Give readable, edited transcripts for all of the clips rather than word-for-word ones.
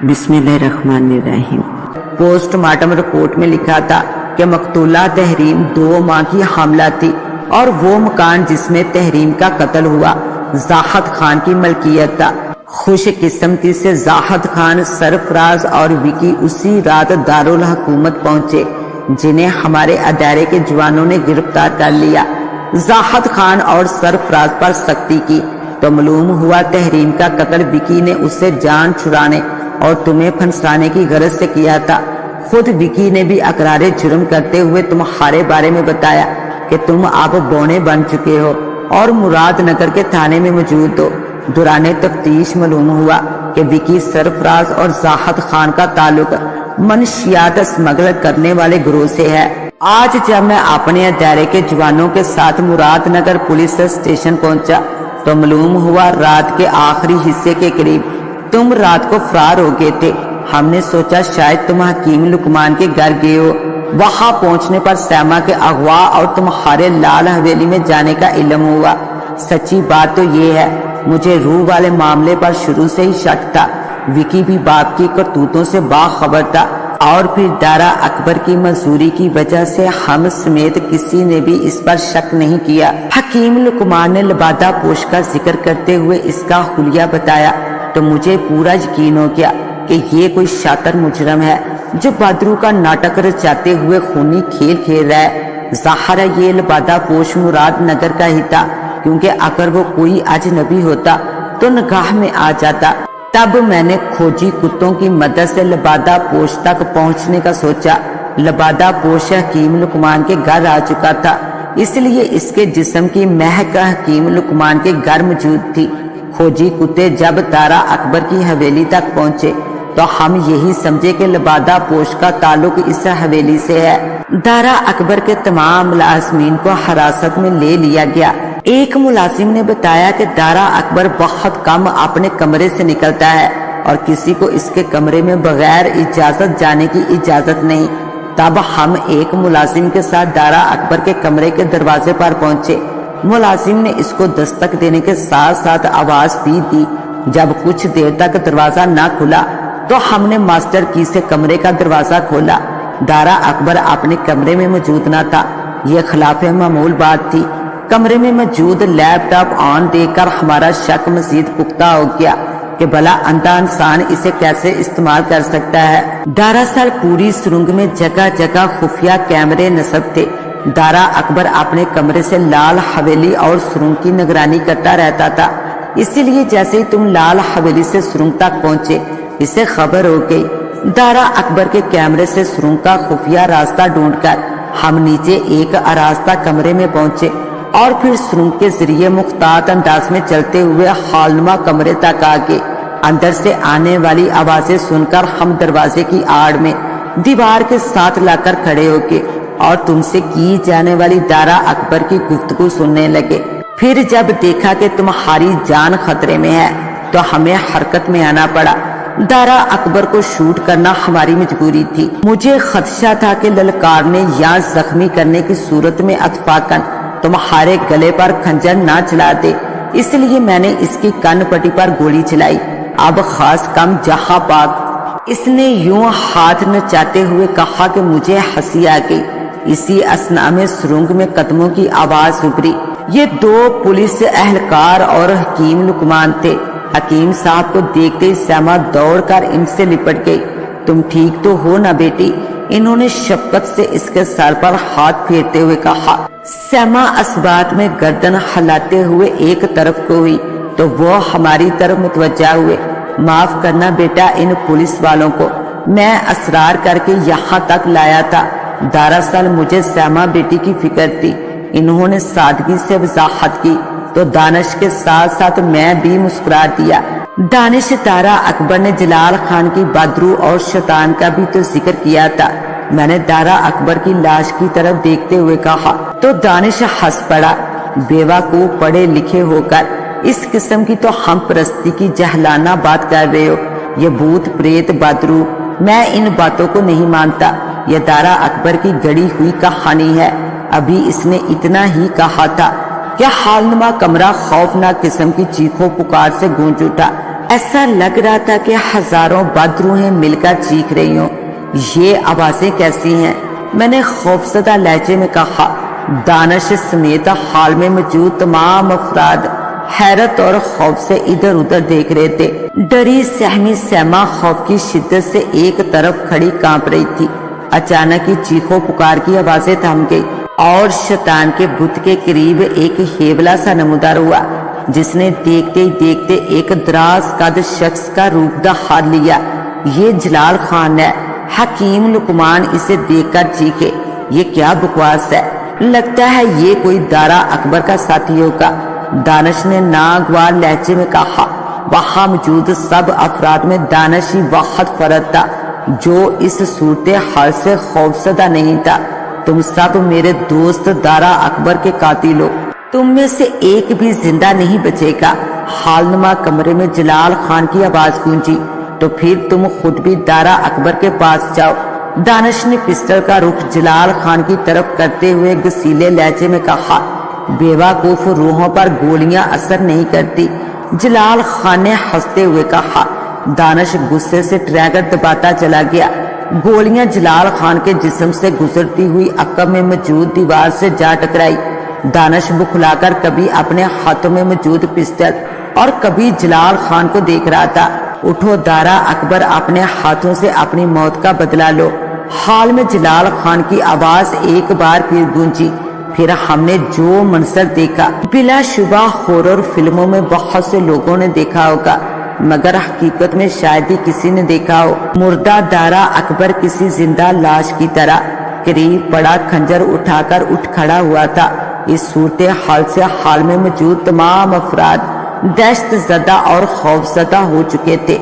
بسم اللہ الرحمن الرحیم۔ پوسٹ مارٹم رپورٹ میں لکھا تھا کہ مقتولہ تحریم 2 ماہ کی حاملہ تھی اور وہ مکان جس میں تحریم کا قتل ہوا زاہد خان کی ملکیت تھا۔ خوش قسمتی سے زاہد خان، سرفراز اور وکی اسی رات دارالحکومت پہنچے جنہیں ہمارے ادارے کے جوانوں نے گرفتار کر لیا۔ زاہد خان اور سرفراز پر سختی کی تو معلوم ہوا تحریم کا قتل وکی نے اسے جان چھڑانے اور تمہیں پھنسانے کی غرض سے کیا تھا۔ خود وکی نے بھی اقرار جرم کرتے ہوئے تمہارے بارے میں بتایا کہ تم اب بونے بن چکے ہو اور مراد نگر کے تھانے میں موجود ہو۔ دوران تفتیش معلوم ہوا کہ وکی، سرفراز اور زاہد خان کا تعلق منشیات اسمگل کرنے والے گروہ سے ہے۔ آج جب میں اپنے ادارے کے جوانوں کے ساتھ مراد نگر پولیس اسٹیشن پہنچا تو معلوم ہوا رات کے آخری حصے کے قریب تم رات کو فرار ہو گئے تھے۔ ہم نے سوچا شاید تم حکیم لقمان کے گھر گئے ہو۔ وہاں پہنچنے پر سیما کے اغوا اور تمہارے لال حویلی میں جانے کا علم ہوا۔ سچی بات تو یہ ہے مجھے روح والے معاملے پر شروع سے ہی شک تھا۔ وکی بھی باپ کی کرتوتوں سے باخبر تھا اور پھر دارا اکبر کی مزدوری کی وجہ سے ہم سمیت کسی نے بھی اس پر شک نہیں کیا۔ حکیم لقمان نے لبادہ پوش کا ذکر کرتے ہوئے اس کا حلیہ بتایا تو مجھے پورا یقین ہو گیا کہ یہ کوئی شاطر مجرم ہے جو بدرو کا ناٹک رچاتے ہوئے خونی کھیل کھیل رہا ہے۔ ظاہر ہے یہ لبادہ پوش مراد نگر کا ہی تھا، کیونکہ اگر وہ کوئی اجنبی ہوتا تو نگاہ میں آ جاتا۔ تب میں نے کھوجی کتوں کی مدد سے لبادہ پوش تک پہنچنے کا سوچا۔ لبادہ پوش حکیم لقمان کے گھر آ چکا تھا، اس لیے اس کے جسم کی مہک حکیم لقمان کے گھر موجود تھی۔ کھوجی کتے جب دارا اکبر کی حویلی تک پہنچے تو ہم یہی سمجھے کہ لبادہ پوش کا تعلق اس حویلی سے ہے۔ دارا اکبر کے تمام ملازمین کو حراست میں لے لیا گیا۔ ایک ملازم نے بتایا کہ دارا اکبر بہت کم اپنے کمرے سے نکلتا ہے اور کسی کو اس کے کمرے میں بغیر اجازت جانے کی اجازت نہیں۔ تب ہم ایک ملازم کے ساتھ دارا اکبر کے کمرے کے دروازے پر پہنچے۔ ملازم نے اس کو دستک دینے کے ساتھ ساتھ آواز بھی دی۔ جب کچھ دیر تک دروازہ نہ کھلا تو ہم نے ماسٹر کی سے کمرے کا دروازہ کھولا۔ دارا اکبر اپنے کمرے میں موجود نہ تھا، یہ خلاف معمول بات تھی۔ کمرے میں موجود لیپ ٹاپ آن دیکھ کر ہمارا شک مزید پختہ ہو گیا کہ بھلا اندھا انسان اسے کیسے استعمال کر سکتا ہے۔ دراصل پوری سرنگ میں جگہ جگہ خفیہ کیمرے نصب تھے۔ دارا اکبر اپنے کمرے سے لال حویلی اور سرنگ کی نگرانی کرتا رہتا تھا، اسی لیے جیسے ہی تم لال حویلی سے سرنگ تک پہنچے اسے خبر ہو گئی۔ دارا اکبر کے کیمرے سے سرنگ کا خفیہ راستہ ڈھونڈ کر ہم نیچے ایک آراستہ کمرے میں پہنچے اور پھر سرنگ کے ذریعے محتاط انداز میں چلتے ہوئے ہالنما کمرے تک آگے۔ اندر سے آنے والی آوازیں سن کر ہم دروازے کی آڑ میں دیوار کے ساتھ لا کر کھڑے ہو گئے اور تم سے کی جانے والی دارا اکبر کی گفتگو سننے لگے۔ پھر جب دیکھا کہ تمہاری جان خطرے میں ہے تو ہمیں حرکت میں آنا پڑا۔ دارا اکبر کو شوٹ کرنا ہماری مجبوری تھی۔ مجھے خدشہ تھا کہ للکارنے یا زخمی کرنے کی صورت میں اتفاقاً تمہارے گلے پر خنجر نہ چلا دے، اس لیے میں نے اس کی کن پٹی پر گولی چلائی۔ اب خاص کم جہاں پاک۔ اس نے یوں ہاتھ نچاتے ہوئے کہا کہ مجھے ہنسی آ گئی۔ اسی اثنا میں سرنگ میں قدموں کی آواز ابھری۔ یہ 2 پولیس اہلکار اور حکیم لقمان تھے۔ حکیم صاحب کو دیکھتے ہی سیما دوڑ کر ان سے لپٹ گئی۔ تم ٹھیک تو ہو نا بیٹی؟ انہوں نے شفقت سے اس کے سر پر ہاتھ پھیرتے ہوئے کہا۔ سیما اسبات میں گردن ہلاتے ہوئے ایک طرف کو ہوئی تو وہ ہماری طرف متوجہ ہوئے۔ معاف کرنا بیٹا ان پولیس والوں کو، میں اصرار کر کے یہاں تک لایا تھا۔ دراصل مجھے سیما بیٹی کی فکر تھی۔ انہوں نے سادگی سے وضاحت کی تو دانش کے ساتھ ساتھ میں بھی مسکرا دیا۔ دانش دارا اکبر نے جلال خان کی بدرو اور شیطان کا بھی تو ذکر کیا تھا۔ میں نے دارا اکبر کی لاش کی طرف دیکھتے ہوئے کہا تو دانش ہنس پڑا۔ بیوہ کو پڑھے لکھے ہو کر اس قسم کی تو ہم پرستی کی جہلانہ بات کر رہے ہو۔ یہ بھوت پریت بدرو، میں ان باتوں کو نہیں مانتا۔ یہ دارا اکبر کی گڑی ہوئی کہانی ہے۔ ابھی اس نے اتنا ہی کہا تھا کہ حالنما کمرہ خوفناک قسم کی چیخوں پکار سے گونج اٹھا۔ ایسا لگ رہا تھا کہ ہزاروں بد روحیں مل کر چیخ رہی ہوں۔ یہ آوازیں کیسی ہیں؟ میں نے خوفزدہ لہجے میں کہا۔ دانش سمیت حال میں موجود تمام افراد حیرت اور خوف سے ادھر ادھر دیکھ رہے تھے۔ ڈری سہمی سیما خوف کی شدت سے ایک طرف کھڑی کانپ رہی تھی۔ اچانک ہی چیخو پکار کی آوازیں تھم گئی اور شیطان کے بت کے قریب ایک ہیبلا سا نمودار ہوا، جس نے دیکھتے ہی دیکھتے ایک دراز قد شخص کا روپ دھار لیا۔ یہ جلال خان ہے۔ حکیم لقمان اسے دیکھ کر چیخے، یہ کیا بکواس ہے؟ لگتا ہے یہ کوئی دارا اکبر کا ساتھی ہوگا۔ دانش نے ناگوار لہجے میں کہا۔ وہاں موجود سب افراد میں دانش ہی واحد فرد تھا جو اس صورتحال سے خوفزدہ نہیں تھا۔ تم سب میرے دوست دارا اکبر کے قاتل ہو، تم میں سے ایک بھی زندہ نہیں بچے گا۔ حالنما کمرے میں جلال خان کی آواز گونجی، تو پھر تم خود بھی دارا اکبر کے پاس جاؤ۔ دانش نے پسٹل کا رخ جلال خان کی طرف کرتے ہوئے گسیلے لہجے میں کہا، بیوقوف روحوں پر گولیاں اثر نہیں کرتی۔ جلال خان نے ہنستے ہوئے کہا۔ دانش غصے سے ٹریگر دباتا چلا گیا۔ گولیاں جلال خان کے جسم سے گزرتی ہوئی عقب میں موجود دیوار سے جا ٹکرائی۔ دانش بکھلا کر کبھی اپنے ہاتھوں میں موجود پسٹل اور کبھی جلال خان کو دیکھ رہا تھا۔ اٹھو دارا اکبر، اپنے ہاتھوں سے اپنی موت کا بدلہ لو۔ حال میں جلال خان کی آواز ایک بار پھر گونجی۔ پھر ہم نے جو منظر دیکھا بلا شبہ ہورر فلموں میں بہت سے لوگوں نے دیکھا ہوگا، مگر حقیقت میں شاید ہی کسی نے دیکھا ہو۔ مردہ دارا اکبر کسی زندہ لاش کی طرح قریب پڑا خنجر اٹھا کر اٹھ کھڑا ہوا تھا۔ اس صورتحال سے حال میں موجود تمام افراد دہشت زدہ اور خوف زدہ ہو چکے تھے۔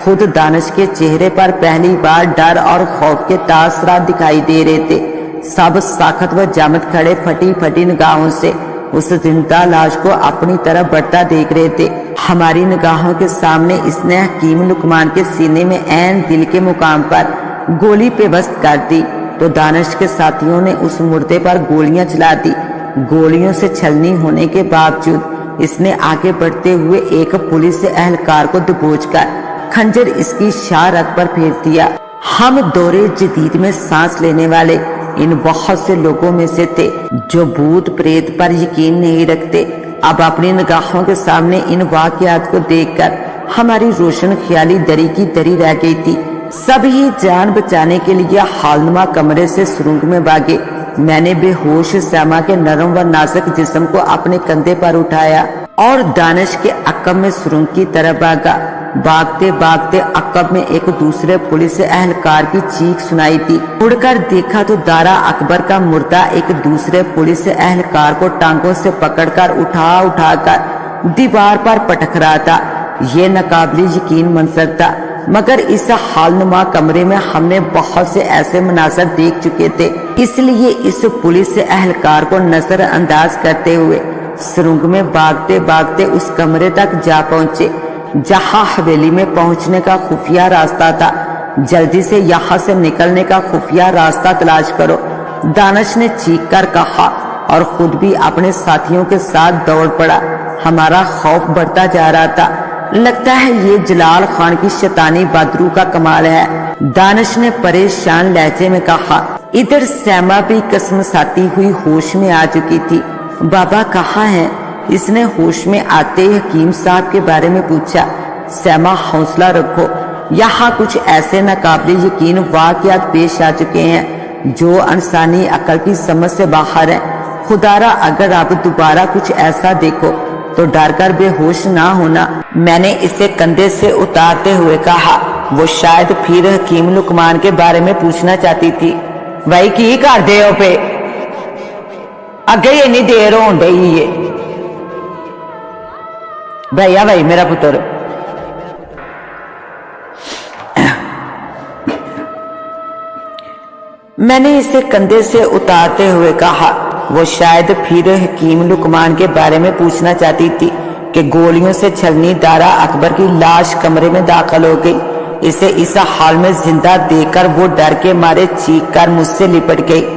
خود دانش کے چہرے پر پہلی بار ڈر اور خوف کے تاثرات دکھائی دے رہے تھے۔ سب ساخت و جامد کھڑے پھٹی پھٹی نگاہوں سے اس زندہ لاش کو اپنی طرف بڑھتا دیکھ رہے تھے۔ ہماری نگاہوں کے سامنے اس نے حکیم لقمان کے سینے میں عین دل کے مقام پر گولی پیوست کر دی، تو دانش کے ساتھیوں نے اس مردے پر گولیاں چلا دی۔ گولیوں سے چھلنی ہونے کے باوجود اس نے آگے بڑھتے ہوئے ایک پولیس اہلکار کو دبوچ کر خنجر اس کی شاہ رگ پر پھیر دیا۔ ہم دور جدید میں سانس لینے والے ان بہت سے لوگوں میں سے تھے جو بھوت پریت پر یقین نہیں رکھتے۔ اب اپنی نگاہوں کے سامنے ان واقعات کو دیکھ کر ہماری روشن خیالی دری کی دری رہ گئی تھی۔ سب ہی جان بچانے کے لیے حالنما کمرے سے سرنگ میں بھاگے۔ میں نے بے ہوش سیما کے نرم و نازک جسم کو اپنے کندھے پر اٹھایا اور دانش کے عقب میں سرنگ کی طرف بھاگا۔ بھاگتے بھاگتے عقب میں ایک دوسرے پولیس اہلکار کی چیخ سنائی دی۔ مڑ کر دیکھا تو دارا اکبر کا مردہ ایک دوسرے پولیس اہلکار کو ٹانگوں سے پکڑ کر اٹھا کر دیوار پر پٹک رہا تھا۔ یہ ناقابل یقین منظر تھا، مگر اس حالنما کمرے میں ہم نے بہت سے ایسے مناظر دیکھ چکے تھے، اس لیے اس پولیس اہلکار کو نظر انداز کرتے ہوئے سرنگ میں بھاگتے بھاگتے اس کمرے تک جا پہنچے جہاں حویلی میں پہنچنے کا خفیہ راستہ تھا۔ جلدی سے یہاں سے نکلنے کا خفیہ راستہ تلاش کرو، دانش نے چیخ کر کہا اور خود بھی اپنے ساتھیوں کے ساتھ دوڑ پڑا۔ ہمارا خوف بڑھتا جا رہا تھا۔ لگتا ہے یہ جلال خان کی شیطانی بہادری کا کمال ہے، دانش نے پریشان لہجے میں کہا۔ ادھر سیما بھی قسم ساتی ہوئی ہوش میں آ چکی تھی۔ بابا کہاں ہیں؟ اس نے ہوش میں آتے حکیم صاحب کے بارے میں پوچھا۔ سیما حوصلہ رکھو، یہاں کچھ ایسے ناقابل یقین واقعات پیش آ چکے ہیں جو انسانی عقل کی سمجھ سے باہر ہیں۔ خدا را اگر آپ دوبارہ کچھ ایسا دیکھو تو ڈر کر بے ہوش نہ ہونا۔ میں نے اسے کندھے سے اتارتے ہوئے کہا۔ وہ شاید پھر حکیم لقمان کے بارے میں پوچھنا چاہتی تھی۔ بھائی کی کر دے ہو پہ اگے یہ نہیں دیر ہون ڈئی ہے بھیا بھائی میرا پتر۔ میں نے اسے کندھے سے اتارتے ہوئے کہا۔ وہ شاید پھر حکیم لقمان کے بارے میں پوچھنا چاہتی تھی کہ گولیوں سے چھلنی دارا اکبر کی لاش کمرے میں داخل ہو گئی۔ اسے اس حال میں زندہ دیکھ کر وہ ڈر کے مارے چیخ کر مجھ سے لپٹ گئی۔